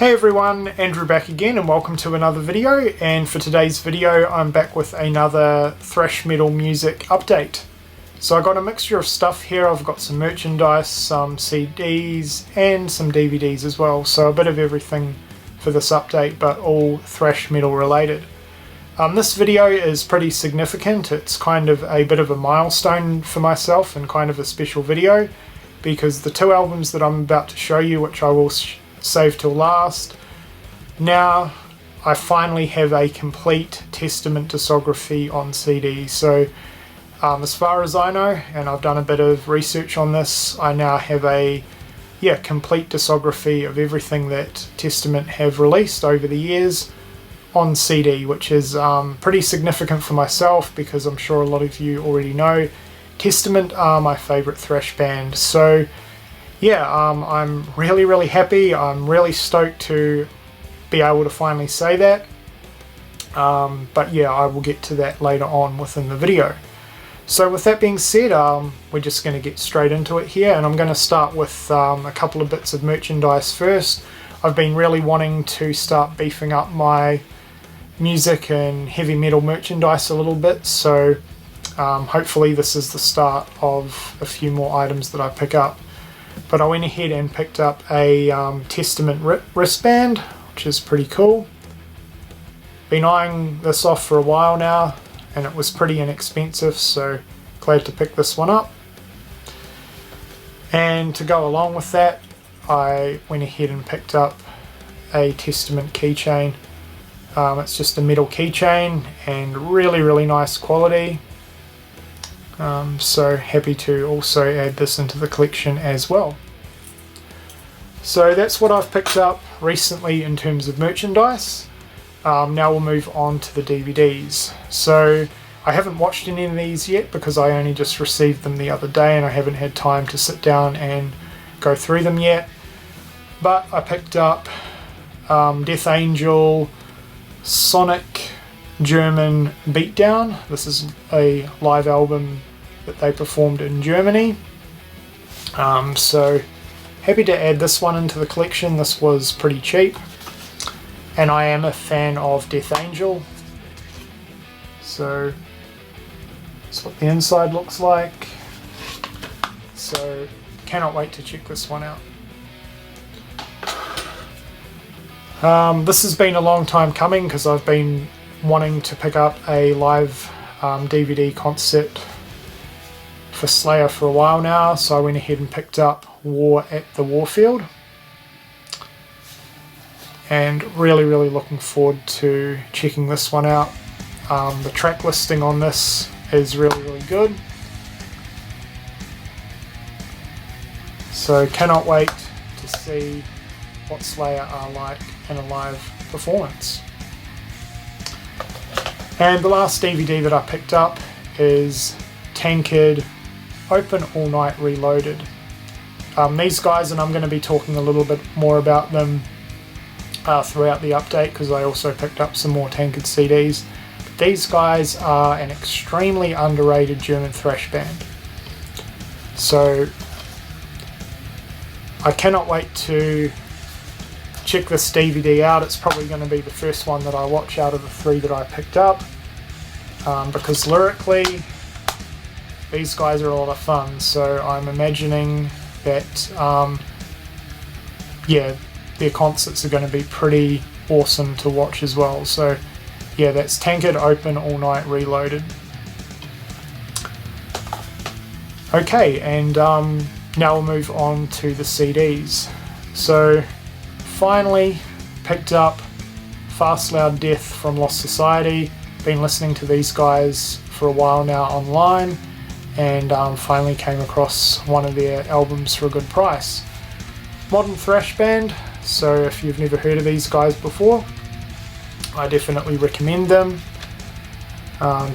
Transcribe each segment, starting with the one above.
Hey everyone, Andrew back again and welcome to another video, and for today's video I'm back with another thrash metal music update. So I got a mixture of stuff here. I've got some merchandise, some CDs and some DVDs as well, so a bit of everything for this update, but all thrash metal related. This video is pretty significant. It's kind of a bit of a milestone for myself and kind of a special video, because the two albums that I'm about to show you, which I will save till last, now I finally have a complete Testament discography on CD. So as far as I know, and I've done a bit of research on this, I now have a complete discography of everything that Testament have released over the years on CD, which is pretty significant for myself, because I'm sure a lot of you already know Testament are my favourite thrash band. So yeah, I'm really happy. I'm really stoked to be able to finally say that. But yeah, I will get to that later on within the video. So with that being said, we're just going to get straight into it here, and I'm going to start with a couple of bits of merchandise first. I've been really wanting to start beefing up my music and heavy metal merchandise a little bit, so hopefully this is the start of a few more items that I pick up. But I went ahead and picked up a Testament wristband, which is pretty cool. Been eyeing this off for a while now, and it was pretty inexpensive, so glad to pick this one up. And to go along with that, I went ahead and picked up a Testament keychain. It's just a metal keychain and really nice quality. So happy to also add this into the collection as well. So that's what I've picked up recently in terms of merchandise. Now we'll move on to the DVDs. So I haven't watched any of these yet because I only just received them the other day and I haven't had time to sit down and go through them yet. But I picked up Death Angel Sonic German Beatdown. This is a live album that they performed in Germany. So happy to add this one into the collection. This was pretty cheap, and I am a fan of Death Angel. So that's what the inside looks like. So cannot wait to check this one out. This has been a long time coming because I've been wanting to pick up a live DVD concert for Slayer for a while now, so I went ahead and picked up War at the Warfield, and really looking forward to checking this one out. The track listing on this is really good, so cannot wait to see what Slayer are like in a live performance. And the last DVD that I picked up is Tankard Open All Night Reloaded. These guys, and I'm going to be talking a little bit more about them throughout the update, because I also picked up some more Tankard CDs. But these guys are an extremely underrated German thrash band. So I cannot wait to check this DVD out. It's probably going to be the first one that I watch out of the three that I picked up, because lyrically these guys are a lot of fun, so I'm imagining that their concerts are going to be pretty awesome to watch as well. So yeah, that's Tankard Open All Night Reloaded. Okay, and now we'll move on to the CDs. So finally picked up Fast Loud Death from Lost Society. Been listening to these guys for a while now online, and finally came across one of their albums for a good price. Modern thrash band, so if you've never heard of these guys before, I definitely recommend them.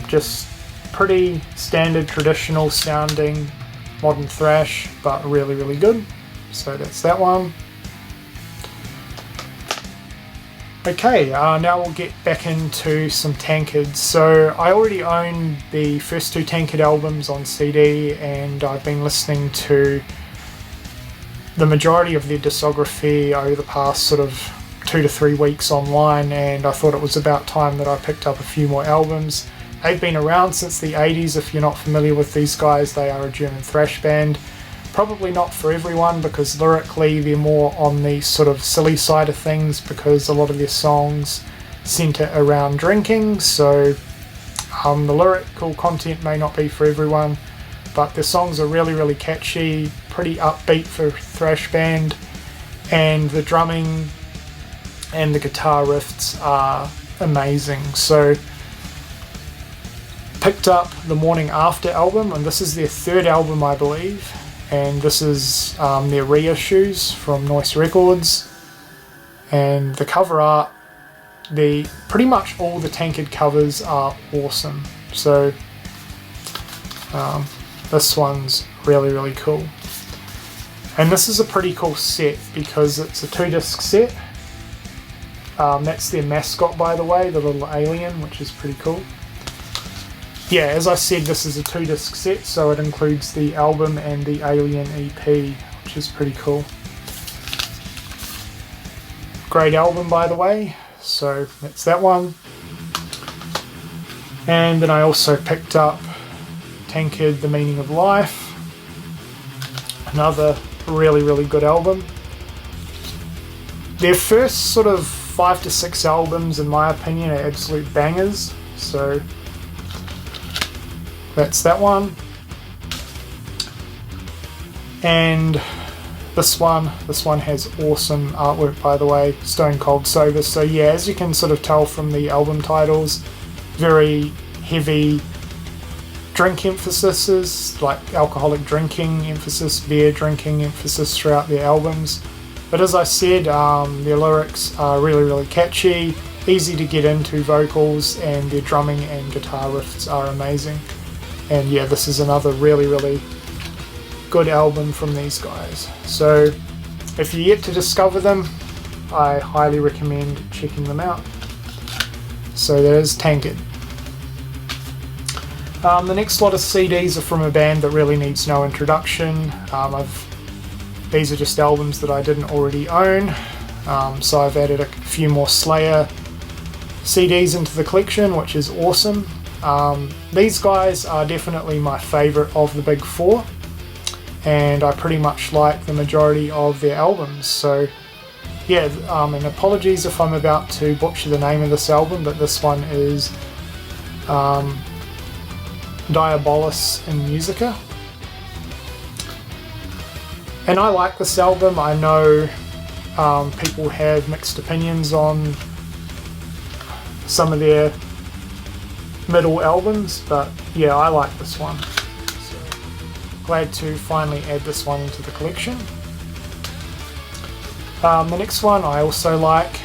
Just pretty standard traditional sounding modern thrash, but really good. So that's that one. Okay, now we'll get back into some Tankard. So I already own the first two Tankard albums on CD, and I've been listening to the majority of their discography over the past sort of 2 to 3 weeks online, and I thought it was about time that I picked up a few more albums. They've been around since the 80s. If you're not familiar with these guys, they are a German thrash band. Probably not for everyone, because lyrically they're more on the sort of silly side of things, because a lot of their songs centre around drinking, so the lyrical content may not be for everyone, but their songs are really catchy, pretty upbeat for a thrash band, and the drumming and the guitar riffs are amazing. So picked up the Morning After album, and this is their third album, I believe, and this is their reissues from Noise Records. And the cover art, pretty much all the Tankard covers are awesome, so this one's really cool. And this is a pretty cool set because it's a 2-disc set. That's their mascot, by the way, the little alien, which is pretty cool. Yeah, as I said, this is a 2-disc set, so it includes the album and the Alien EP, which is pretty cool. Great album, by the way, so that's that one. And then I also picked up Tankard, The Meaning of Life, another really good album. Their first sort of 5 to 6 albums, in my opinion, are absolute bangers, so that's that one. And this one has awesome artwork, by the way, Stone Cold Sober. So yeah, as you can sort of tell from the album titles, very heavy drink emphasis, like alcoholic drinking emphasis, beer drinking emphasis throughout their albums. But as I said, their lyrics are really catchy, easy to get into vocals, and their drumming and guitar riffs are amazing. And yeah, this is another really good album from these guys. So if you're yet to discover them, I highly recommend checking them out. So there's Tankard. The next lot of CDs are from a band that really needs no introduction. These are just albums that I didn't already own, so I've added a few more Slayer CDs into the collection, which is awesome. These guys are definitely my favourite of the big four, and I pretty much like the majority of their albums. So yeah, and apologies if I'm about to butcher the name of this album, but this one is Diabolus in Musica. And I like this album. I know people have mixed opinions on some of their middle albums, but yeah, I like this one. So glad to finally add this one into the collection. The next one I also like,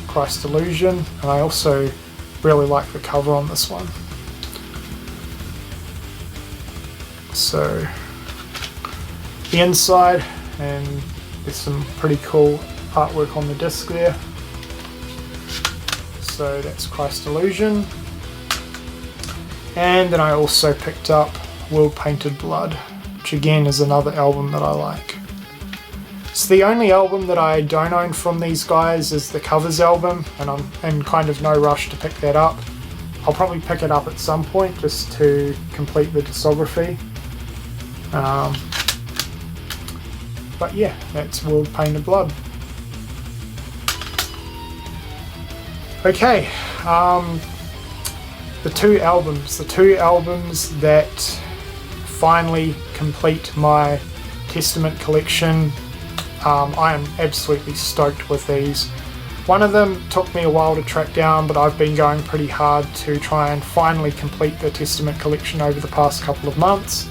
Christ Illusion, and I also really like the cover on this one. So the inside, and there's some pretty cool artwork on the disc there. So that's Christ Illusion. And then I also picked up World Painted Blood, which again is another album that I like. So the only album that I don't own from these guys is the covers album, and I'm in kind of no rush to pick that up. I'll probably pick it up at some point just to complete the discography. But yeah, that's World Painted Blood. Okay, the two albums that finally complete my Testament collection. I am absolutely stoked with these. One of them took me a while to track down, but I've been going pretty hard to try and finally complete the Testament collection over the past couple of months.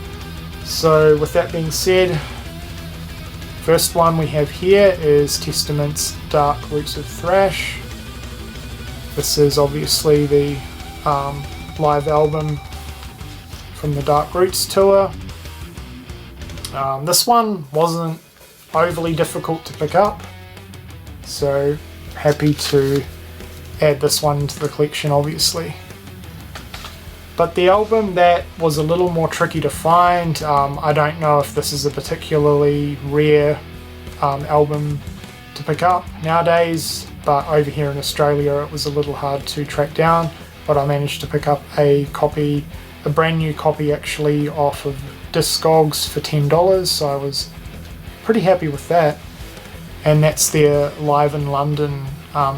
So with that being said, first one we have here is Testament's Dark Roots of Thrash. This is obviously the live album from the Dark Roots tour. This one wasn't overly difficult to pick up, so happy to add this one to the collection, obviously. But the album that was a little more tricky to find, I don't know if this is a particularly rare album to pick up nowadays, but over here in Australia it was a little hard to track down, but I managed to pick up a copy, a brand new copy actually, off of Discogs for $10, so I was pretty happy with that. And that's their Live in London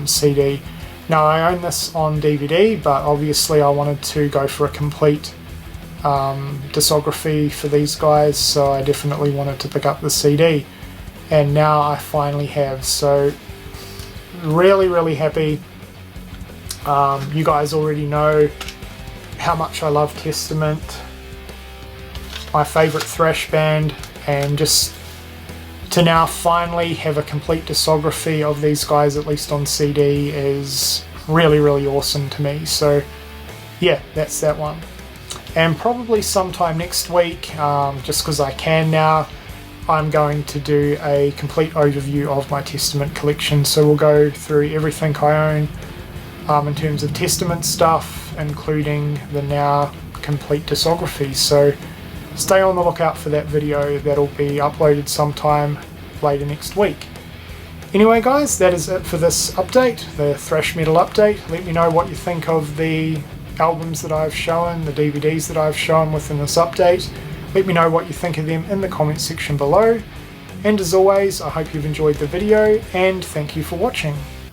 CD. Now I own this on DVD, but obviously I wanted to go for a complete discography for these guys, so I definitely wanted to pick up the CD, and now I finally have, so really happy. You guys already know how much I love Testament, my favourite thrash band, and just to now finally have a complete discography of these guys, at least on CD, is really awesome to me. So yeah, that's that one. And probably sometime next week, just because I can now, I'm going to do a complete overview of my Testament collection. So we'll go through everything I own in terms of Testament stuff, including the now complete discography. So stay on the lookout for that video. That'll be uploaded sometime later next week. Anyway guys, that is it for this update, the thrash metal update. Let me know what you think of the albums that I've shown, the DVDs that I've shown within this update. Let me know what you think of them in the comment section below. And as always, I hope you've enjoyed the video, and thank you for watching.